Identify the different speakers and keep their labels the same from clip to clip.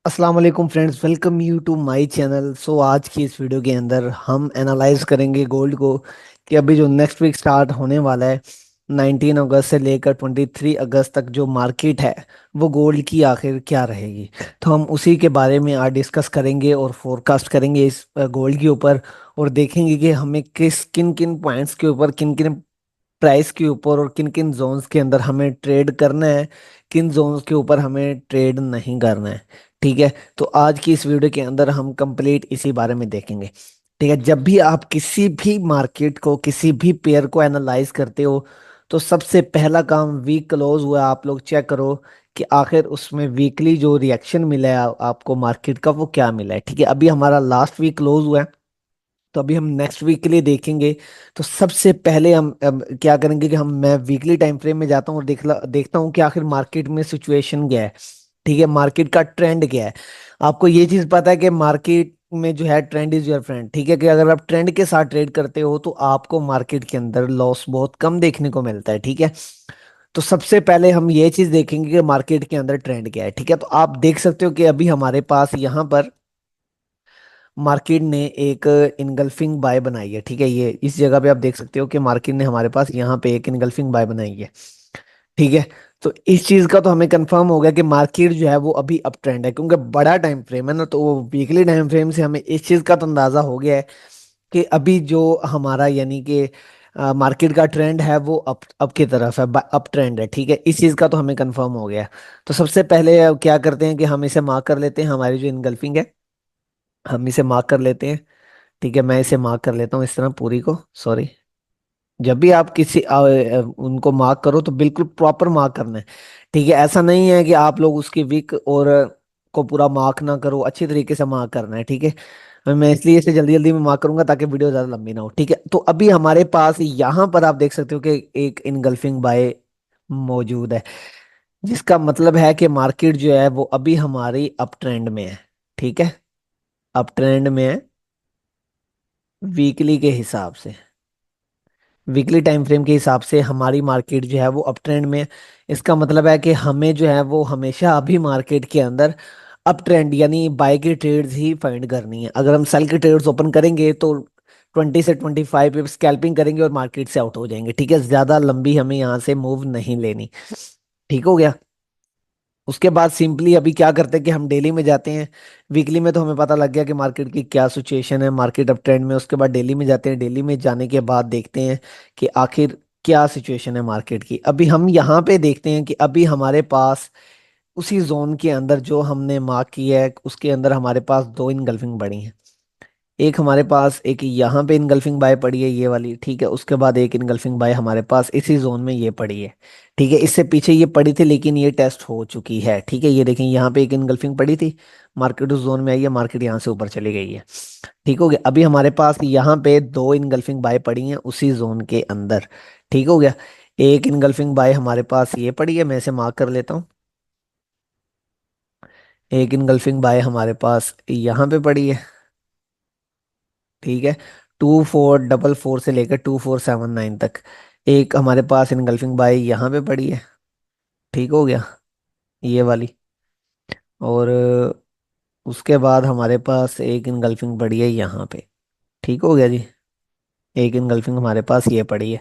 Speaker 1: अस्सलाम वालेकुम friends, welcome you to my channel. आज की इस वीडियो के अंदर हम एनालाइज करेंगे गोल्ड को कि अभी जो नेक्स्ट वीक स्टार्ट होने वाला है 19 अगस्त से लेकर 23 अगस्त तक जो मार्केट है वो गोल्ड की आखिर क्या रहेगी। तो हम उसी के बारे में आज डिस्कस करेंगे और फोरकास्ट करेंगे इस गोल्ड के ऊपर। और देखेंगे कि हमें किन किन पॉइंट्स के ऊपर, किन किन प्राइस के ऊपर और किन किन जोन्स के अंदर हमें ट्रेड करना है, किन जोन्स के ऊपर हमें ट्रेड नहीं करना है। ठीक है। तो आज की इस वीडियो के अंदर हम कंप्लीट इसी बारे में देखेंगे। ठीक है। जब भी आप किसी भी मार्केट को, किसी भी पेयर को एनालाइज करते हो तो सबसे पहला काम, वीक क्लोज हुआ आप लोग चेक करो कि आखिर उसमें वीकली जो रिएक्शन मिला है आपको मार्केट का वो क्या मिला है। ठीक है। अभी हमारा लास्ट वीक क्लोज हुआ है तो अभी हम नेक्स्ट वीक के लिए देखेंगे। तो सबसे पहले हम क्या करेंगे कि मैं वीकली टाइम फ्रेम में जाता हूँ और देखता हूँ कि आखिर मार्केट में सिचुएशन क्या है। ठीक है। मार्केट का ट्रेंड क्या है। आपको ये चीज पता है कि मार्केट में जो है ट्रेंड इज योर फ्रेंड। ठीक है। कि अगर आप ट्रेंड के साथ ट्रेड करते हो तो आपको मार्केट के अंदर लॉस बहुत कम देखने को मिलता है। ठीक है। तो सबसे पहले हम ये चीज देखेंगे कि मार्केट के अंदर ट्रेंड क्या है। ठीक है। तो आप देख सकते हो कि अभी हमारे पास यहाँ पर मार्केट ने एक इनगल्फिंग बाय बनाई है। ठीक है। ये इस जगह पे आप देख सकते हो कि मार्केट ने हमारे पास यहाँ पे एक इनगल्फिंग बाय बनाई है। ठीक है। तो इस चीज का तो हमें कंफर्म हो गया कि मार्केट जो है वो अभी अप ट्रेंड है, क्योंकि बड़ा टाइम फ्रेम है ना। तो वो वीकली टाइम फ्रेम से हमें इस चीज का तो अंदाजा हो गया है कि अभी जो हमारा यानी कि मार्केट का ट्रेंड है वो अप की तरफ है, अप ट्रेंड है। ठीक है। इस चीज का तो हमें कंफर्म हो गया है। तो सबसे पहले क्या करते हैं कि हम इसे मार्क कर लेते हैं, हमारी जो इनगल्फिंग है हम इसे मार्क कर लेते हैं। ठीक है। मैं इसे मार्क कर लेता हूँ इस तरह पूरी को। सॉरी। जब भी आप उनको मार्क करो तो बिल्कुल प्रॉपर मार्क करना है। ठीक है। ऐसा नहीं है कि आप लोग उसकी वीक और को पूरा मार्क ना करो, अच्छी तरीके से मार्क करना है। ठीक है। मैं इसलिए इसे जल्दी जल्दी में मार्क करूंगा ताकि वीडियो ज्यादा लंबी ना हो। ठीक है। तो अभी हमारे पास यहाँ पर आप देख सकते हो कि एक इनगल्फिंग बाय मौजूद है, जिसका मतलब है कि मार्केट जो है वो अभी हमारी अप ट्रेंड में है। ठीक है। अप ट्रेंड में है वीकली के हिसाब से। वीकली टाइम फ्रेम के हिसाब से हमारी मार्केट जो है वो अप ट्रेंड में है। इसका मतलब है कि हमें जो है वो हमेशा अभी मार्केट के अंदर अप ट्रेंड यानी बाय की ट्रेड्स ही फाइंड करनी है। अगर हम सेल की ट्रेड्स ओपन करेंगे तो 20 से 25 पे स्कैल्पिंग करेंगे और मार्केट से आउट हो जाएंगे। ठीक है। ज्यादा लंबी हमें यहाँ से मूव नहीं लेनी। ठीक हो गया। उसके बाद सिंपली अभी क्या करते हैं कि हम डेली में जाते हैं। वीकली में तो हमें पता लग गया कि मार्केट की क्या सिचुएशन है, मार्केट अप ट्रेंड में। उसके बाद डेली में जाते हैं, डेली में जाने के बाद देखते हैं कि आखिर क्या सिचुएशन है मार्केट की। अभी हम यहाँ पे देखते हैं कि अभी हमारे पास उसी जोन के अंदर जो हमने मार्क किया है उसके अंदर हमारे पास दो इनगल्फिंग बड़ी हैं। एक हमारे पास एक यहाँ पे इनगल्फिंग बाय पड़ी है ये वाली। ठीक है। उसके बाद एक इनगल्फिंग बाय हमारे पास इसी जोन में ये पड़ी है। ठीक है। इससे पीछे ये पड़ी थी लेकिन ये टेस्ट हो चुकी है। ठीक है। ये देखें यहाँ पे एक इनगल्फिंग पड़ी थी, मार्केट उस जोन में आई है, मार्केट यहाँ से ऊपर चली गई है। ठीक हो गया। अभी हमारे पास यहाँ पे दो इनगल्फिंग बाय पड़ी हैं उसी जोन के अंदर। ठीक हो गया। एक इनगल्फिंग बाय हमारे पास ये पड़ी है, मैं इसे मार्क कर लेता हूँ। एक इनगल्फिंग बाय हमारे पास यहाँ पे पड़ी है। ठीक है। 2444 से लेकर 2479 तक एक हमारे पास इनगल्फिंग बाय यहाँ पे पड़ी है। ठीक हो गया, ये वाली। और उसके बाद हमारे पास एक इनगल्फिंग पड़ी है यहाँ पे। ठीक हो गया जी। एक इनगल्फिंग हमारे पास ये पड़ी है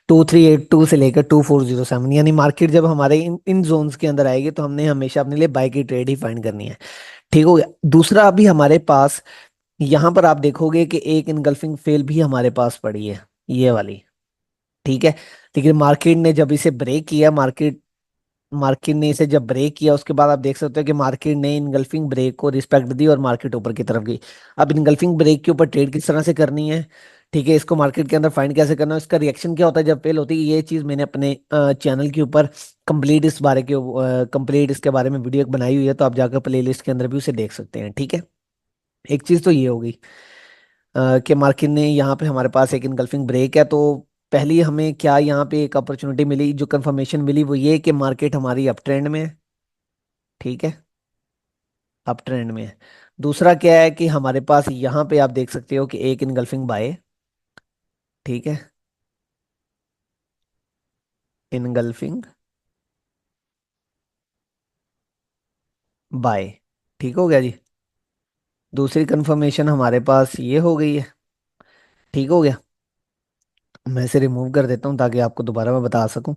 Speaker 1: 2382 से लेकर 2407, यानी मार्केट जब हमारे इन इन जोन्स के अंदर आएगी तो हमने हमेशा अपने लिए बाय की ट्रेड ही फाइंड करनी है। ठीक हो गया। दूसरा, अभी हमारे पास यहाँ पर आप देखोगे कि एक इनगल्फिंग फेल भी हमारे पास पड़ी है, ये वाली। ठीक है। लेकिन मार्केट ने जब इसे ब्रेक किया, मार्केट मार्केट ने इसे जब ब्रेक किया उसके बाद आप देख सकते हो कि मार्केट ने इनगल्फिंग ब्रेक को रिस्पेक्ट दी और मार्केट ऊपर की तरफ गई। अब इनगल्फिंग ब्रेक के ऊपर ट्रेड किस तरह से करनी है, ठीक है, इसको मार्केट के अंदर फाइंड कैसे करना है, इसका रिएक्शन क्या होता है जब फेल होती है, ये चीज मैंने अपने चैनल के ऊपर कंप्लीट इसके बारे में वीडियो बनाई हुई है। तो आप जाकर प्ले लिस्ट के अंदर भी उसे देख सकते हैं। ठीक है। एक चीज तो ये होगी कि मार्केट ने यहाँ पे हमारे पास एक इनगल्फिंग ब्रेक है। तो पहली हमें क्या यहाँ पे एक अपॉर्चुनिटी मिली, जो कंफर्मेशन मिली वो ये कि मार्केट हमारी अप ट्रेंड में है। ठीक है। अप ट्रेंड में है। दूसरा क्या है कि हमारे पास यहाँ पे आप देख सकते हो कि एक इनगल्फिंग बाय। ठीक है। Engulfing by. ठीक हो गया जी। दूसरी कंफर्मेशन हमारे पास ये हो गई है। ठीक हो गया। मैं इसे रिमूव कर देता हूँ ताकि आपको दोबारा मैं बता सकूं।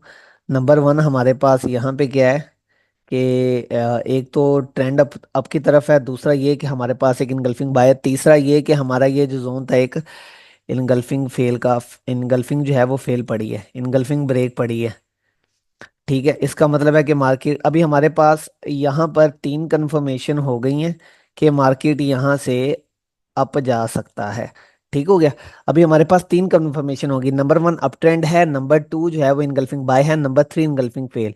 Speaker 1: नंबर वन हमारे पास यहाँ पे क्या है कि एक तो ट्रेंड अप की तरफ है, दूसरा ये कि हमारे पास एक इनगल्फिंग बाय है, तीसरा ये कि हमारा ये जो जोन था एक इनगल्फिंग फेल का, इनगल्फिंग जो है वो फेल पड़ी है, इनगल्फिंग ब्रेक पड़ी है। ठीक है, इसका मतलब है कि मार्केट अभी हमारे पास यहाँ पर तीन कंफर्मेशन हो गई हैं कि मार्केट यहाँ से अप जा सकता है। ठीक हो गया। अभी हमारे पास तीन कंफर्मेशन होगी, नंबर वन अप ट्रेंड है, नंबर टू जो है वो इनगल्फिंग बाय है, नंबर थ्री इनगल्फिंग फेल।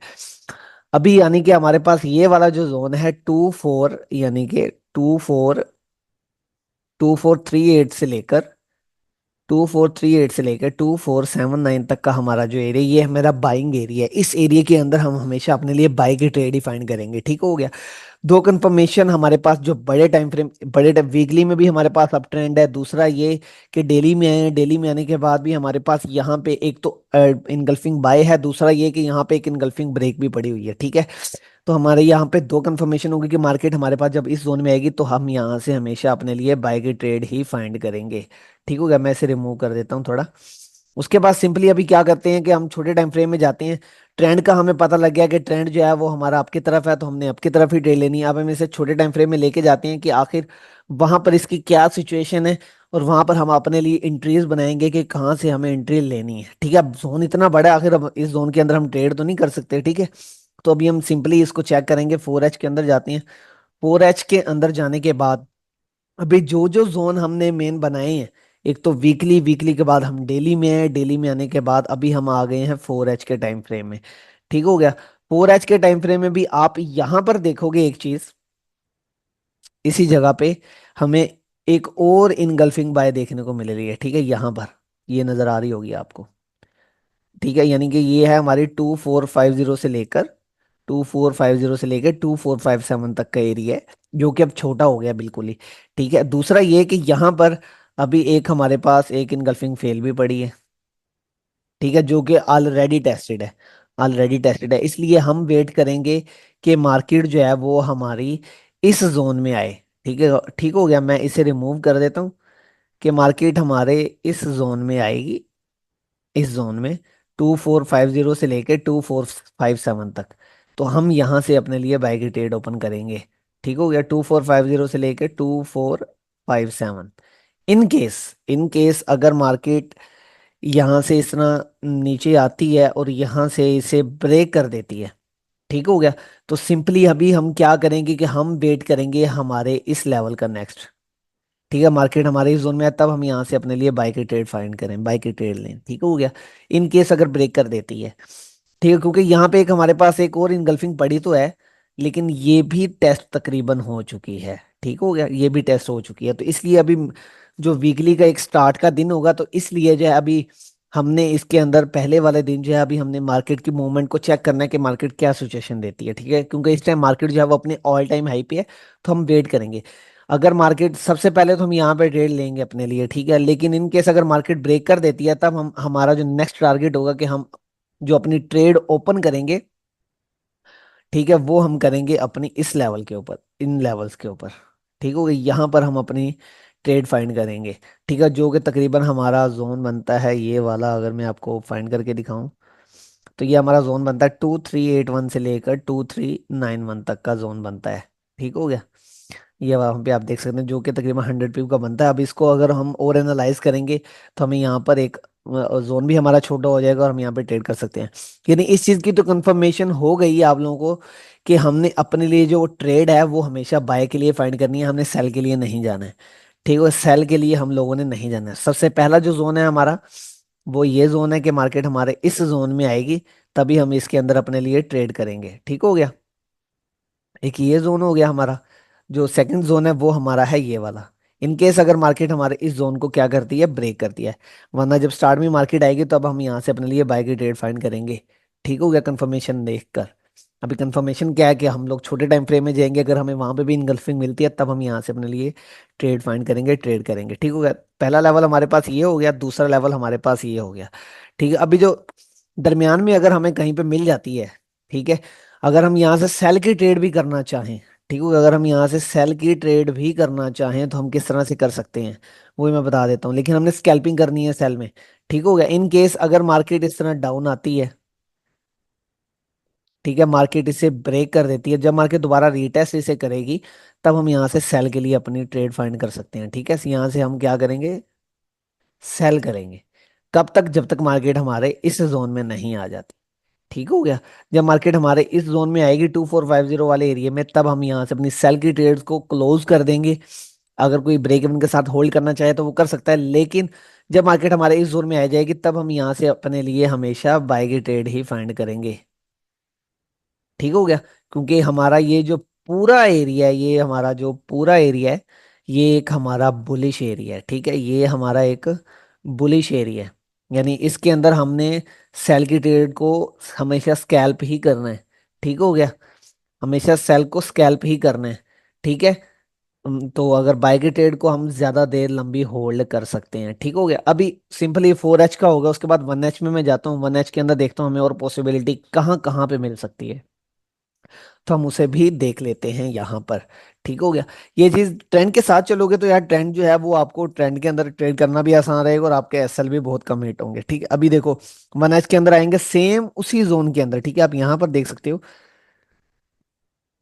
Speaker 1: अभी यानी कि हमारे पास ये वाला जो जोन है 2 4, यानी कि 2 4 2 4 3 8 से लेकर 2 4 3 8 से लेकर 2 4 7 9 तक का हमारा जो एरिया, ये है मेरा बाइंग एरिया है। इस एरिया के अंदर हम हमेशा अपने लिए बाई की ट्रेड ही फाइंड करेंगे। ठीक हो गया। दो कंफर्मेशन हमारे पास जो बड़े टाइम फ्रेम, बड़े टाइम वीकली में भी हमारे पास अप ट्रेंड है, दूसरा ये कि डेली में आए, डेली में आने के बाद भी हमारे पास यहाँ पे एक तो इनगल्फिंग बाय है, दूसरा ये कि यहाँ पे एक इनगल्फिंग ब्रेक भी पड़ी हुई है। ठीक है। तो हमारे यहाँ पे दो कंफर्मेशन होगी कि मार्केट हमारे पास जब इस जोन में आएगी तो हम यहाँ से हमेशा अपने लिए बाय की ट्रेड ही फाइंड करेंगे। ठीक हो गया। मैं इसे रिमूव कर देता हूँ थोड़ा। उसके बाद सिंपली अभी क्या करते हैं कि हम छोटे टाइम फ्रेम में जाते हैं। ट्रेंड का हमें पता लग गया कि ट्रेंड जो है वो हमारा आपकी तरफ है, तो हमने आपकी तरफ ही ट्रेड लेनी है। अब हम इसे छोटे टाइम फ्रेम में लेके जाते हैं कि आखिर वहां पर इसकी क्या सिचुएशन है, और वहां पर हम अपने लिए एंट्रीज बनाएंगे कि कहाँ से हमें एंट्री लेनी है। ठीक है। अब जोन इतना बड़ा है, आखिर अब इस जोन के अंदर हम ट्रेड तो नहीं कर सकते। ठीक है। तो अभी हम सिंपली इसको चेक करेंगे, 4H के अंदर जाते हैं। 4H के अंदर जाने के बाद अभी जो जो जोन हमने मेन बनाए हैं, एक तो वीकली, वीकली के बाद हम डेली में हैं, डेली में आने के बाद अभी हम आ गए हैं 4H के टाइम फ्रेम में। ठीक हो गया। 4H के टाइम फ्रेम में भी आप यहां पर देखोगे एक चीज, इसी जगह पे हमें एक और इनगल्फिंग बाय देखने को मिल रही है। ठीक है, यहां पर ये नजर आ रही होगी आपको। ठीक है, यानी कि ये है हमारी 2450 से लेकर 2450 से लेकर 2457 तक का एरिया है, जो कि अब छोटा हो गया बिल्कुल ही। ठीक है। दूसरा ये कि यहाँ पर अभी एक हमारे पास एक इनगल्फिंग फेल भी पड़ी है। ठीक है, जो कि ऑलरेडी टेस्टेड है, ऑलरेडी टेस्टेड है। इसलिए हम वेट करेंगे कि मार्केट जो है वो हमारी इस जोन में आए। ठीक है। ठीक हो गया। मैं इसे रिमूव कर देता हूँ कि मार्केट हमारे इस जोन में आएगी, इस जोन में 2450 से लेके 2457 तक। तो हम यहाँ से अपने लिए बाय की ट्रेड ओपन करेंगे। ठीक हो गया। 2450 से लेके 2457। इन केस अगर मार्केट यहाँ से इस तरह नीचे आती है और यहाँ से इसे ब्रेक कर देती है, ठीक हो गया, तो सिंपली अभी हम क्या करेंगे कि हम वेट करेंगे हमारे इस लेवल का नेक्स्ट। ठीक है, मार्केट हमारे इस जोन में है, तब हम यहाँ से अपने लिए बाय की ट्रेड फाइंड करें, बाय की ट्रेड लें। ठीक हो गया। इन केस अगर ब्रेक कर देती है, ठीक है, क्योंकि यहाँ पे एक हमारे पास एक और इनगल्फिंग पड़ी तो है, लेकिन ये भी टेस्ट तकरीबन हो चुकी है। ठीक हो गया, ये भी टेस्ट हो चुकी है, तो इसलिए अभी जो वीकली का एक स्टार्ट का दिन होगा, तो इसलिए जो है अभी हमने इसके अंदर पहले वाले दिन जो है अभी हमने मार्केट की मूवमेंट को चेक करना है कि मार्केट क्या सिचुएशन देती है। ठीक है, क्योंकि इस टाइम मार्केट जो है वो अपने ऑल टाइम हाई पे है, तो हम वेट करेंगे। अगर मार्केट सबसे पहले तो हम यहाँ पे ट्रेड लेंगे अपने लिए। ठीक है, लेकिन इन केस अगर मार्केट ब्रेक कर देती है, तब हम हमारा जो नेक्स्ट टारगेट होगा कि हम जो अपनी ट्रेड ओपन करेंगे, ठीक है, वो हम करेंगे अपनी इस लेवल के ऊपर, इन लेवल्स के ऊपर। ठीक हो गया, यहाँ पर हम अपनी ट्रेड फाइंड करेंगे। ठीक है, जो कि तकरीबन हमारा जोन बनता है ये वाला, अगर मैं आपको फाइंड करके दिखाऊं, तो ये हमारा जोन बनता है 2381 से लेकर 2391 तक का जोन बनता है। ठीक हो गया। ये वहाँ पे आप देख सकते हैं, जो कि तकरीबन 100 पीप का बनता है। अब इसको अगर हम और एनालाइज करेंगे, तो हमें यहाँ पर एक जोन भी हमारा छोटा हो जाएगा और हम यहाँ पे ट्रेड कर सकते हैं। यानी इस चीज़ की तो कंफर्मेशन हो गई है आप लोगों को कि हमने अपने लिए जो ट्रेड है वो हमेशा बाय के लिए फाइंड करनी है, हमने सेल के लिए नहीं जाना है। ठीक है, सेल के लिए हम लोगों ने नहीं जाना है। सबसे पहला जो जोन है हमारा, वो ये जोन है कि मार्केट हमारे इस जोन में आएगी, तभी हम इसके अंदर अपने लिए ट्रेड करेंगे। ठीक हो गया। एक ये जोन हो गया हमारा। जो सेकंड जोन है वो हमारा है ये वाला। इन केस अगर मार्केट हमारे इस जोन को क्या करती है, ब्रेक करती है, वरना जब स्टार्ट में मार्केट आएगी तो अब हम यहाँ से अपने लिए बाय की ट्रेड फाइंड करेंगे। ठीक हो गया, कंफर्मेशन देखकर। अभी कंफर्मेशन क्या है कि हम लोग छोटे टाइम फ्रेम में जाएंगे, अगर हमें वहां पे भी इनगल्फिंग मिलती है, तब हम यहाँ से अपने लिए ट्रेड फाइंड करेंगे, ट्रेड करेंगे। ठीक हो गया। पहला लेवल हमारे पास ये हो गया, दूसरा लेवल हमारे पास ये हो गया। ठीक है, अभी जो दरमियान में अगर हमें कहीं पे मिल जाती है, ठीक है, अगर हम यहाँ से सेल की ट्रेड भी करना चाहें, ठीक है, अगर हम यहाँ से सेल की ट्रेड भी करना चाहें तो हम किस तरह से कर सकते हैं वो भी मैं बता देता हूँ, लेकिन हमने स्कैल्पिंग करनी है सेल में। ठीक हो गया, इन केस अगर मार्केट इस तरह डाउन आती है, ठीक है, मार्केट इसे ब्रेक कर देती है, जब मार्केट दोबारा रीटेस्ट इसे करेगी तब हम यहाँ से सेल के लिए अपनी ट्रेड फाइंड कर सकते हैं। ठीक है, यहाँ से हम क्या करेंगे, सेल करेंगे। कब तक, जब तक मार्केट हमारे इस जोन में नहीं आ जाती। ठीक हो गया, जब मार्केट हमारे इस जोन में आएगी 2450 वाले एरिया में, तब हम यहाँ से अपनी सेल की ट्रेड्स को क्लोज कर देंगे। अगर कोई ब्रेक इवन के साथ होल्ड करना चाहे तो वो कर सकता है, लेकिन जब मार्केट हमारे इस जोन में आ जाएगी तब हम यहाँ से अपने लिए हमेशा बाय की ट्रेड ही फाइंड करेंगे। ठीक हो गया, क्योंकि हमारा ये जो पूरा एरिया है, ये हमारा जो पूरा एरिया है, ये एक हमारा बुलिश एरिया है। ठीक है, ये हमारा एक बुलिश एरिया है, यानी इसके अंदर हमने सेल की ट्रेड को हमेशा स्कैल्प ही करना है। ठीक हो गया, हमेशा सेल को स्कैल्प ही करना है। ठीक है, तो अगर बाय की ट्रेड को हम ज्यादा देर लंबी होल्ड कर सकते हैं। ठीक हो गया, अभी सिंपली 4H का होगा, उसके बाद 1H में मैं जाता हूँ, 1H के अंदर देखता हूँ हमें और पॉसिबिलिटी कहाँ कहाँ पे मिल सकती है, तो हम उसे भी देख लेते हैं यहाँ पर। ठीक हो गया, ये चीज ट्रेंड के साथ चलोगे तो यार ट्रेंड जो है वो आपको ट्रेंड के अंदर ट्रेड करना भी आसान रहेगा और आपके एसएल भी बहुत कम हिट होंगे। ठीक है, अभी देखो 1H के अंदर आएंगे सेम उसी जोन के अंदर। ठीक है, आप यहाँ पर देख सकते हो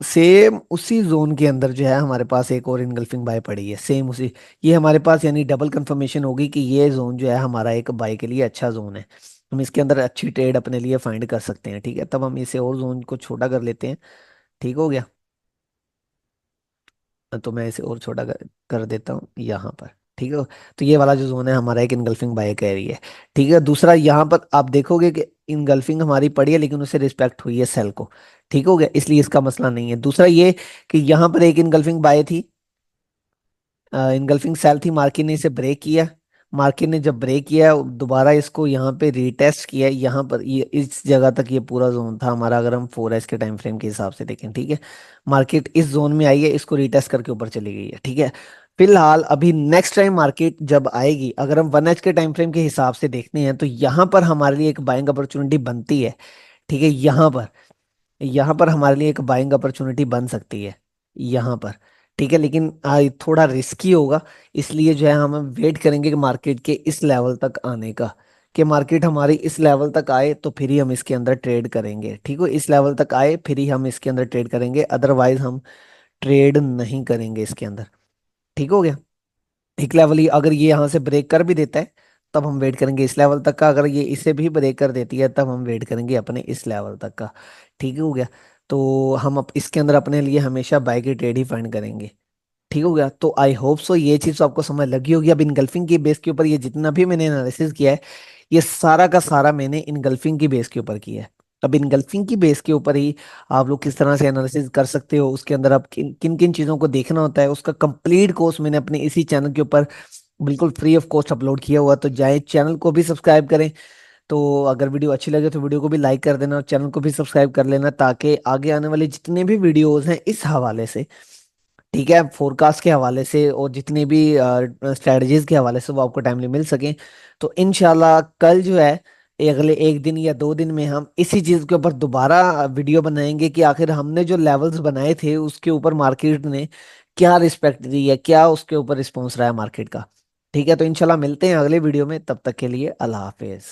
Speaker 1: सेम उसी जोन के अंदर जो है हमारे पास एक और इनगल्फिंग बाय पड़ी है, सेम उसी, ये हमारे पास यानी डबल कंफर्मेशन होगी कि ये जोन जो है हमारा एक बाय के लिए अच्छा जोन है। हम इसके अंदर अच्छी ट्रेड अपने लिए फाइंड कर सकते हैं। ठीक है, तब हम इसे और जोन को छोटा कर लेते हैं। ठीक हो गया, तो मैं इसे और छोटा कर देता हूँ यहाँ पर। ठीक है, तो ये वाला जो जोन है हमारा एक इनगल्फिंग बाय का एरिया है। ठीक है, दूसरा यहाँ पर आप देखोगे कि इनगल्फिंग हमारी पड़ी है लेकिन उसे रिस्पेक्ट हुई है सेल को। ठीक हो गया, इसलिए इसका मसला नहीं है। दूसरा ये कि यहाँ पर एक इनगल्फिंग बाय थी, इनगल्फिंग सेल थी, मार्केट ने इसे ब्रेक किया। मार्केट ने जब ब्रेक किया दोबारा इसको यहाँ पे रीटेस्ट किया, यहाँ पर ये इस जगह तक ये पूरा जोन था हमारा, अगर हम 4S के टाइम फ्रेम के हिसाब से देखें। ठीक है, मार्केट इस जोन में आई है, इसको रीटेस्ट करके ऊपर चली गई है। ठीक है, फिलहाल अभी नेक्स्ट टाइम मार्केट जब आएगी, अगर हम 1H के टाइम फ्रेम के हिसाब से देखते हैं तो यहाँ पर हमारे लिए एक बाइंग अपॉर्चुनिटी बनती है। ठीक है, यहाँ पर हमारे लिए एक बाइंग अपॉर्चुनिटी बन सकती है यहाँ पर। ठीक है, लेकिन ये थोड़ा रिस्की होगा, इसलिए जो है हम वेट करेंगे कि मार्केट के इस लेवल तक आने का, कि मार्केट हमारी इस लेवल तक आए तो फिर ही हम इसके अंदर ट्रेड करेंगे। ठीक है, इस लेवल तक आए फिर ही हम इसके अंदर ट्रेड करेंगे, अदरवाइज हम ट्रेड नहीं करेंगे इसके अंदर। ठीक हो गया, एक लेवल ही अगर ये यहाँ से ब्रेक कर भी देता है तब हम वेट करेंगे इस लेवल तक का, अगर ये इसे भी ब्रेक कर देती है तब हम वेट करेंगे अपने इस लेवल तक का। ठीक हो गया, तो हम इसके अंदर अपने लिए हमेशा बाय की ट्रेड ही फाइंड करेंगे। ठीक हो गया, तो आई होप सो ये चीज तो आपको समझ लगी होगी। अब इनगल्फिंग की बेस के ऊपर ये जितना भी मैंने एनालिसिस किया है, ये सारा का सारा मैंने इनगल्फिंग की बेस के ऊपर किया है। अब इनगल्फिंग की बेस के ऊपर ही आप लोग किस तरह से एनालिसिस कर सकते हो, उसके अंदर आप किन किन किन चीजों को देखना होता है, उसका कंप्लीट कोर्स मैंने अपने इसी चैनल के ऊपर बिल्कुल फ्री ऑफ कॉस्ट अपलोड किया हुआ। तो जाए चैनल को भी सब्सक्राइब करें। तो अगर वीडियो अच्छी लगे तो वीडियो को भी लाइक कर देना और चैनल को भी सब्सक्राइब कर लेना, ताकि आगे आने वाले जितने भी वीडियोस हैं इस हवाले से, ठीक है, फोरकास्ट के हवाले से और जितने भी स्ट्रेटजीज के हवाले से, वो आपको टाइमली मिल सके। तो इनशाला कल जो है, अगले एक दिन या 2 दिन में हम इसी चीज के ऊपर दोबारा वीडियो बनाएंगे कि आखिर हमने जो लेवल्स बनाए थे उसके ऊपर मार्केट ने क्या रिस्पेक्ट दी है, क्या उसके ऊपर रिस्पॉन्स रहा है मार्केट का। ठीक है, तो इनशाला मिलते हैं अगले वीडियो में, तब तक के लिए अल्लाह हाफिज।